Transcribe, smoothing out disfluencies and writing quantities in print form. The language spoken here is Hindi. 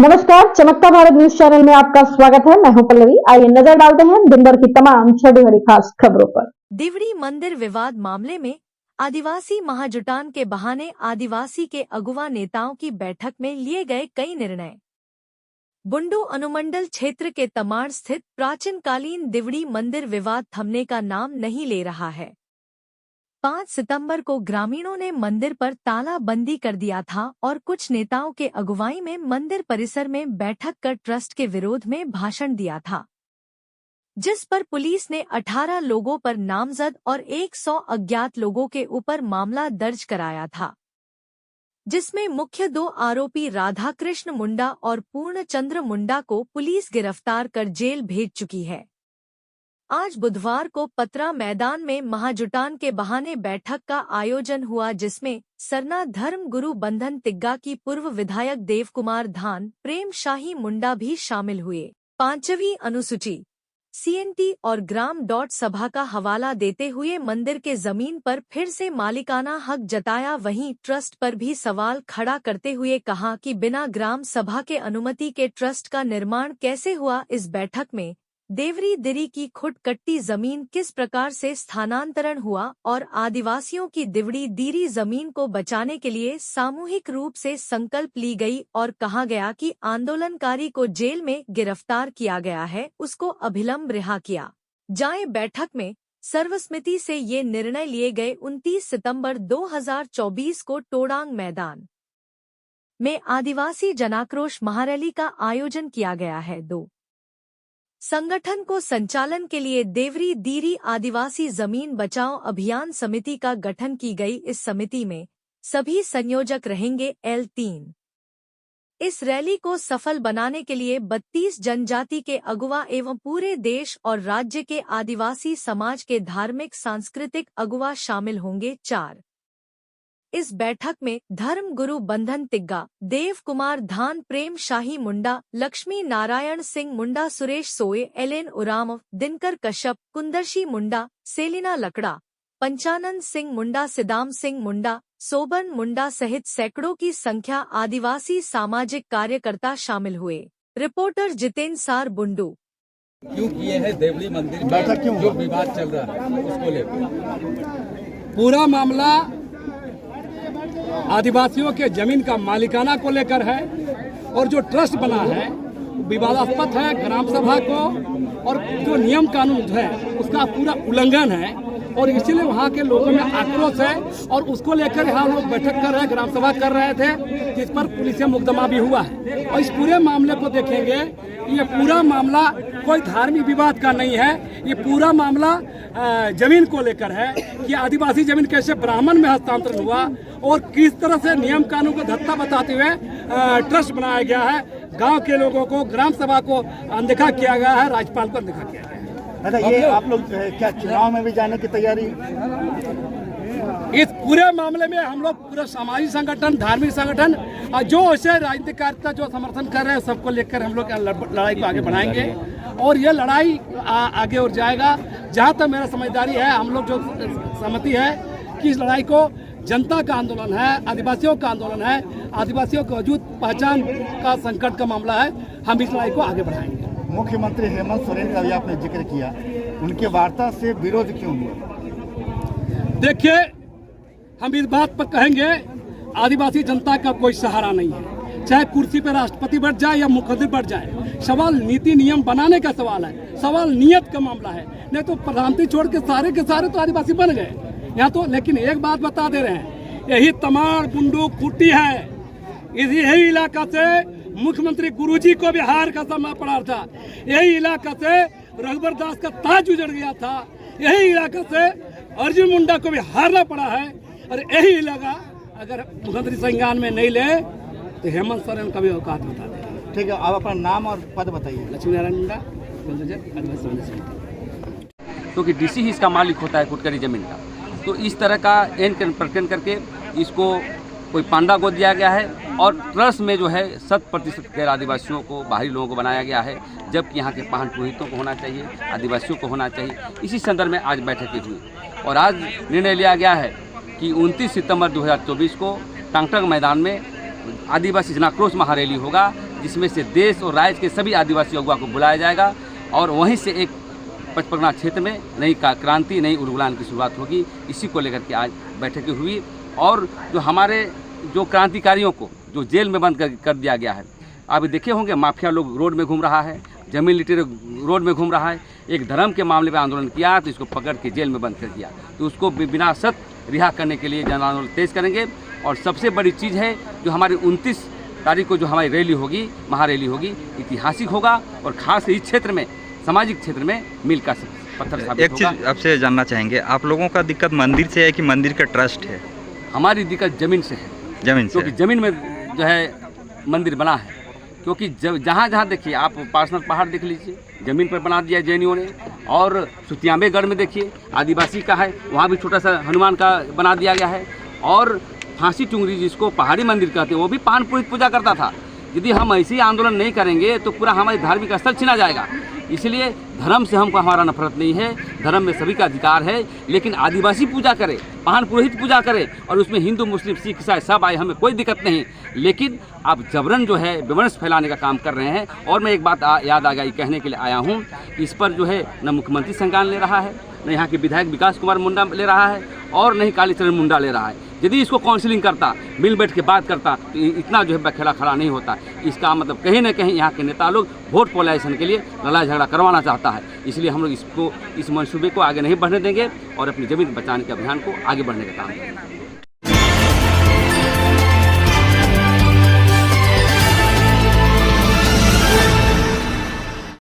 नमस्कार, चमकता भारत न्यूज चैनल में आपका स्वागत है। मैं हूं पल्लवी। आइए नजर डालते हैं दिन भर की तमाम छोटी बड़ी खास खबरों पर। दिवड़ी मंदिर विवाद मामले में आदिवासी महाजुटान के बहाने आदिवासी के अगुवा नेताओं की बैठक में लिए गए कई निर्णय। बुंडू अनुमंडल क्षेत्र के तमाड़ स्थित प्राचीन कालीन दिवड़ी मंदिर विवाद थमने का नाम नहीं ले रहा है। 5 सितंबर को ग्रामीणों ने मंदिर पर ताला बंदी कर दिया था और कुछ नेताओं के अगुवाई में मंदिर परिसर में बैठक कर ट्रस्ट के विरोध में भाषण दिया था, जिस पर पुलिस ने 18 लोगों पर नामजद और 100 अज्ञात लोगों के ऊपर मामला दर्ज कराया था, जिसमें मुख्य 2 आरोपी राधाकृष्ण मुंडा और पूर्णचंद्र मुंडा को पुलिस गिरफ्तार कर जेल भेज चुकी है। आज बुधवार को पतरा मैदान में महाजुटान के बहाने बैठक का आयोजन हुआ, जिसमें सरना धर्म गुरु बंधन तिग्गा की पूर्व विधायक देव कुमार धान प्रेम शाही मुंडा भी शामिल हुए। 5वीं अनुसूची CNT और ग्राम डॉट सभा का हवाला देते हुए मंदिर के जमीन पर फिर से मालिकाना हक जताया। वहीं ट्रस्ट पर भी सवाल खड़ा करते हुए कहा कि बिना ग्राम सभा के अनुमति के ट्रस्ट का निर्माण कैसे हुआ। इस बैठक में देवरी दिरी की खुद कट्टी जमीन किस प्रकार से स्थानांतरण हुआ और आदिवासियों की दिवड़ी दीरी जमीन को बचाने के लिए सामूहिक रूप से संकल्प ली गई और कहा गया कि आंदोलनकारी को जेल में गिरफ्तार किया गया है, उसको अभिलंब रिहा किया जाए। बैठक में सर्वसम्मति से ये निर्णय लिए गए। 29 सितंबर 2024 को टोडांग मैदान में आदिवासी जनाक्रोश महारैली का आयोजन किया गया है। 2 संगठन को संचालन के लिए देवरी दीरी आदिवासी जमीन बचाओ अभियान समिति का गठन की गई। इस समिति में सभी संयोजक रहेंगे। L3 इस रैली को सफल बनाने के लिए 32 जनजाति के अगुवा एवं पूरे देश और राज्य के आदिवासी समाज के धार्मिक सांस्कृतिक अगुवा शामिल होंगे। 4 इस बैठक में धर्म गुरु बंधन तिग्गा, देव कुमार धान प्रेम शाही मुंडा, लक्ष्मी नारायण सिंह मुंडा, सुरेश सोए, एलेन उराम, दिनकर कश्यप, कुंदर्शी मुंडा, सेलिना लकड़ा, पंचानंद सिंह मुंडा, सिदाम सिंह मुंडा, सोबन मुंडा सहित सैकड़ों की संख्या आदिवासी सामाजिक कार्यकर्ता शामिल हुए। रिपोर्टर जितेंद्र सार, बुंडू। क्यों किए हैं देवड़ी मंदिर बैठक, क्यों जो विवाद चल रहा है उसको लेकर? पूरा मामला आदिवासियों के जमीन का मालिकाना को लेकर है और जो ट्रस्ट बना है विवादास्पद है। ग्राम सभा को और जो नियम कानून है उसका पूरा उल्लंघन है और इसलिए वहाँ के लोगों में आक्रोश है और उसको लेकर यहाँ लोग बैठक कर रहे हैं, ग्राम सभा कर रहे थे, जिस पर पुलिस मुकदमा भी हुआ है। और इस पूरे मामले को देखेंगे, ये पूरा मामला कोई धार्मिक विवाद का नहीं है। ये पूरा मामला जमीन को लेकर है कि आदिवासी जमीन कैसे ब्राह्मण में हस्तांतरण हुआ और किस तरह से नियम कानून को धत्ता बताते हुए ट्रस्ट बनाया गया है। गांव के लोगों को, ग्राम सभा को अनदेखा किया गया है, राज्यपाल को अनदेखा किया गया है। अच्छा, ये आप लोग क्या चुनाव में भी जाने की तैयारी? इस पूरे मामले में हम लोग पूरा सामाजिक संगठन, धार्मिक संगठन और जो ऐसे राजनीतिक कार्यकर्ता जो समर्थन कर रहे हैं सबको लेकर हम लोग लड़ाई को आगे बढ़ाएंगे और ये लड़ाई आगे और जाएगा। जहाँ तक मेरा समझदारी है, हम लोग जो सहमति है कि इस लड़ाई को जनता का आंदोलन है, आदिवासियों का आंदोलन है, आदिवासियों के वजूद पहचान का संकट का मामला है, हम इस लड़ाई को आगे बढ़ाएंगे। मुख्यमंत्री हेमंत सोरेन का भी आपने जिक्र किया, उनके वार्ता से विरोध क्यों हुआ? देखिए, हम इस बात पर कहेंगे, आदिवासी जनता का कोई सहारा नहीं है। चाहे कुर्सी पर राष्ट्रपति बैठ जाए या मुख्यमंत्री बैठ जाए, सवाल नीति नियम बनाने का सवाल है, सवाल नियत का मामला है। नहीं तो प्रधानमंत्री छोड़ के सारे तो आदिवासी बन गए यहाँ तो। लेकिन एक बात बता दे रहे हैं, यही तमाड़ बुंडू खूंटी है, यही इलाका से मुख्यमंत्री गुरुजी को भी हार का सामना पड़ा था। यही इलाका से रघुवर दास का ताज उजड़ गया था। यही इलाका से अर्जुन मुंडा को भी हारना पड़ा है। और यही इलाका अगर मुख्यमंत्री संज्ञान में नहीं ले तो हेमंत सोरेन का भी औकात बता देगा। ठीक है, आप अपना नाम और पद बताइए। लक्ष्मी नारायण मुंडा, क्योंकि डीसी ही इसका मालिक होता है कुटकरी जमीन का। तो इस तरह का एन प्रकरण करके इसको कोई पांडा को दिया गया है और ट्रस्ट में जो है 100% गैर आदिवासियों को, बाहरी लोगों को बनाया गया है, जबकि यहाँ के पहाड़ पुरोहितों को होना चाहिए, आदिवासियों को होना चाहिए। इसी संदर्भ में आज बैठकें हुई और आज निर्णय लिया गया है कि 29 सितंबर 2024 को टांगटंग मैदान में आदिवासी जनाक्रोश महारैली होगा, जिसमें से देश और राज्य के सभी आदिवासी अगुआ को बुलाया जाएगा और वहीं से एक पचपरगना क्षेत्र में नई क्रांति, नई उद्गलान की शुरुआत होगी। इसी को लेकर के आज बैठकें हुई और जो हमारे जो क्रांतिकारियों को जो जेल में बंद कर दिया गया है, आप देखे होंगे माफिया लोग रोड में घूम रहा है, जमीन लिटेर रोड में घूम रहा है। एक धर्म के मामले में आंदोलन किया तो इसको पकड़ के जेल में बंद कर दिया, तो उसको बिना शर्त रिहा करने के लिए जन आंदोलन तेज करेंगे। और सबसे बड़ी चीज़ है जो हमारी 29 तारीख को जो हमारी रैली होगी, महारैली होगी, ऐतिहासिक होगा और खास इस क्षेत्र में, सामाजिक क्षेत्र में मील का पत्थर साबित होगा। एक चीज़ आपसे जानना चाहेंगे, आप लोगों का दिक्कत मंदिर से है कि मंदिर का ट्रस्ट है? हमारी दिक्कत जमीन से है, जमीन से, क्योंकि जमीन में जो है मंदिर बना है। क्योंकि जहाँ जहाँ देखिए आप पार्सनल पहाड़ देख लीजिए, ज़मीन पर बना दिया जैनियों ने, और सुतियांबेगढ़ में देखिए आदिवासी का है, वहाँ भी छोटा सा हनुमान का बना दिया गया है। और फांसी टुंगरी जिसको पहाड़ी मंदिर कहते हैं, वो भी पान पुरोहित पूजा करता था। यदि हम ऐसे ही आंदोलन नहीं करेंगे तो पूरा हमारे धार्मिक स्थल छीना जाएगा। इसलिए धर्म से हमको हमारा नफरत नहीं है, धर्म में सभी का अधिकार है, लेकिन आदिवासी पूजा करे, पान पुरोहित पूजा करे और उसमें हिंदू, मुस्लिम, सिख, ईसाई सब आए, हमें कोई दिक्कत नहीं। लेकिन आप जबरन जो है विमर्श फैलाने का काम कर रहे हैं। और मैं एक बात याद आ गई, कहने के लिए आया हूँ, इस पर जो है न मुख्यमंत्री संज्ञान ले रहा है, न यहाँ के विधायक विकास कुमार मुंडा ले रहा है और न ही कालीचरण मुंडा ले रहा है। यदि इसको काउंसलिंग करता, मिल बैठ के बात करता तो इतना जो है बखेड़ा खड़ा नहीं होता। इसका मतलब कहीं ना कहीं यहाँ के नेता लोग वोट पोलाइजेशन के लिए लड़ाई झगड़ा करवाना चाहता है। इसलिए हम लोग इस मंसूबे को आगे नहीं बढ़ने देंगे और अपनी ज़मीन बचाने के अभियान को आगे बढ़ने का काम करेंगे।